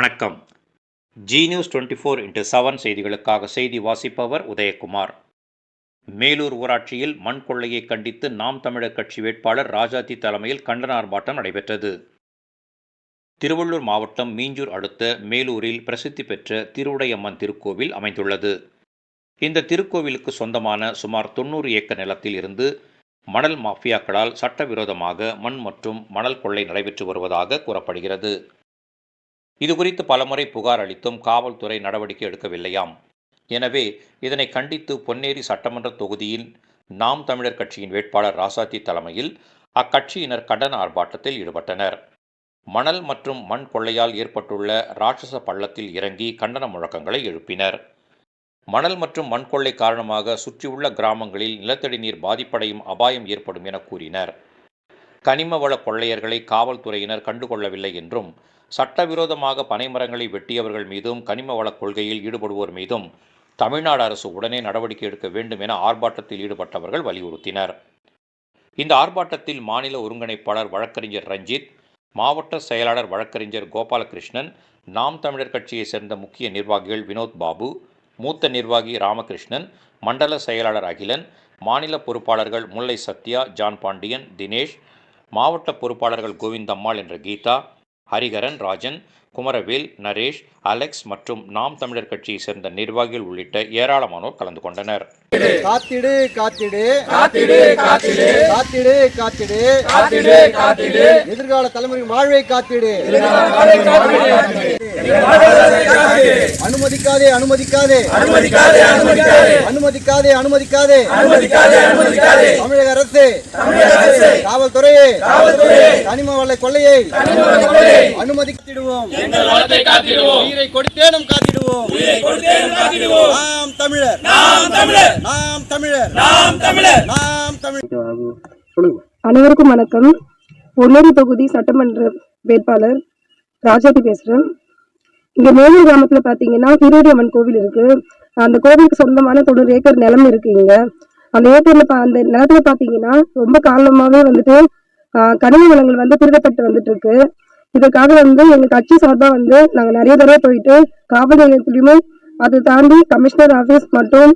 வணக்கம். G news 24x7 செய்திகளுக்காக செய்தி வாசிப்பவர் உதயகுமார். மேலூர் ஊராட்சியில் மண் கொள்ளையை கண்டித்து நாம் தமிழர் கட்சி வேட்பாளர் ராஜாத்தி தலைமையில் கண்டன ஆர்ப்பாட்டம் நடைபெற்றது. திருவள்ளூர் மாவட்டம் மீஞ்சூர் அடுத்த மேலூரில் பிரசித்தி பெற்ற திருவுடையம்மன் திருக்கோவில் அமைந்துள்ளது. இந்த திருக்கோவிலுக்கு சொந்தமான சுமார் 90 ஏக்கர் நிலத்தில் இருந்து மணல் மாஃபியாக்களால் சட்டவிரோதமாக மண் மற்றும் மணல் கொள்ளை நடைபெற்று வருவதாக கூறப்படுகிறது. இதுகுறித்து பலமுறை புகார் அளித்தும் காவல்துறை நடவடிக்கை எடுக்கவில்லையாம். எனவே இதனை கண்டித்து பொன்னேரி சட்டமன்ற தொகுதியில் நாம் தமிழர் கட்சியின் வேட்பாளர் ராசாத்தி தலைமையில் அக்கட்சியினர் கண்டன ஆர்ப்பாட்டத்தில் ஈடுபட்டனர். மணல் மற்றும் மண் கொள்ளையால் ஏற்பட்டுள்ள ராட்சச பள்ளத்தில் இறங்கி கண்டன முழக்கங்களை எழுப்பினர். மணல் மற்றும் மண் கொள்ளை காரணமாக சுற்றியுள்ள கிராமங்களில் நிலத்தடி நீர் பாதிப்படையும் அபாயம் ஏற்படும் என கூறினர். கனிம வள கொள்ளையர்களை காவல்துறையினர் கண்டுகொள்ளவில்லை என்றும் சட்டவிரோதமாக பனைமரங்களை வெட்டியவர்கள் மீதும் கனிம வள கொள்கையில் ஈடுபடுவோர் மீதும் தமிழ்நாடு அரசு உடனே நடவடிக்கை எடுக்க வேண்டும் என ஆர்ப்பாட்டத்தில் ஈடுபட்டவர்கள் வலியுறுத்தினர். இந்த ஆர்ப்பாட்டத்தில் மாநில ஒருங்கிணைப்பாளர் வழக்கறிஞர் ரஞ்சித், மாவட்ட செயலாளர் வழக்கறிஞர் கோபாலகிருஷ்ணன், நாம் தமிழர் கட்சியைச் சேர்ந்த முக்கிய நிர்வாகிகள் வினோத் பாபு, மூத்த நிர்வாகி ராமகிருஷ்ணன், மண்டல செயலாளர் அகிலன், மாநில பொறுப்பாளர்கள் முல்லை சத்யா, ஜான் பாண்டியன், தினேஷ், மாவட்ட பொறுப்பாளர்கள் கோவிந்தம்மாள் என்ற கீதா, ஹரிகரன், ராஜன், குமரவேல், நரேஷ், அலெக்ஸ் மற்றும் நாம் தமிழர் கட்சியை சேர்ந்த நிர்வாகிகள் உள்ளிட்ட ஏராளமானோர் கலந்து கொண்டனர். காத்திடு காத்திடு காத்திடு காத்திடு காத்திடு காத்திடு காத்திடு காத்திடு எதிர்கால தலைமுறை வாழ்வை காத்திடு. அனுமதிக்காதே அனுமதிக்காதே அனுமதிக்காதே அனுமதிக்காதே அனுமதிக்காதே அனுமதிக்காதே தமிழக அரசு காவல்துறையை கனிம வள கொள்ளையை அனுமதித்திடுவோம். உயிரை கொடுத்தேனும் காத்திடுவோம். நாம் தமிழர் நாம் தமிழர் நாம் தமிழர் நாம் தமிழர் நாம் தமிழர். அனைவருக்கும் வணக்கம். பொன்னேரி தொகுதி சட்டமன்ற வேட்பாளர் ராஜாத்தி பேசுறேன். இங்க மேலூர் கிராமத்துல பாத்தீங்கன்னா திருவுடையம்மன் கோவில் இருக்கு. அந்த கோவிலுக்கு சொந்தமான 90 ஏக்கர் நிலம் இருக்கு. இங்க அந்த ஏக்கர்ல அந்த நிலத்துல பாத்தீங்கன்னா ரொம்ப காலமாவே வந்துட்டு கனிம வளங்கள் திருடப்பட்டு வந்துட்டு இருக்கு. இதுக்காக எங்க கட்சி சார்பா நாங்க நிறைய தடவை போயிட்டு காவல் நிலையத்திலயுமே அதை தாண்டி கமிஷனர் ஆபீஸ் மற்றும்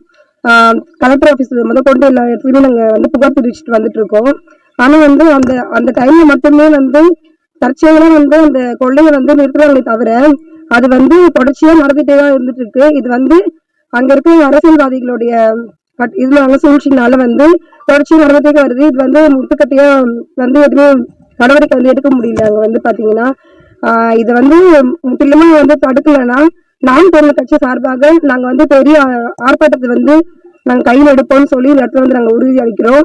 கலெக்டர் ஆபீஸ் கொண்டு எல்லா இடத்துலயுமே நாங்க புகார் தெரிவிச்சுட்டு வந்துட்டு இருக்கோம். ஆனா அந்த டைம்ல மட்டுமே தற்செயலா அந்த கொள்ளையை நிறுத்துறாங்களே தவிர அது தொடர்ச்சியா நடந்துட்டே தான் இருந்துட்டு இருக்கு. இது அங்க இருக்க அரசியல்வாதிகளுடைய இதுல சூழ்ச்சினால தொடர்ச்சியா நடந்துட்டே வருது. இது முட்டுக்கட்டையா எதுவுமே நடவடிக்கை எடுக்க முடியல. அங்க பாத்தீங்கன்னா இதை முற்றிலுமா தடுக்கலன்னா நாம் தமிழர் கட்சி சார்பாக நாங்க பெரிய ஆர்ப்பாட்டத்தை நாங்க கையில் எடுப்போம்னு சொல்லி இந்த இடத்துல நாங்க உறுதி அளிக்கிறோம்.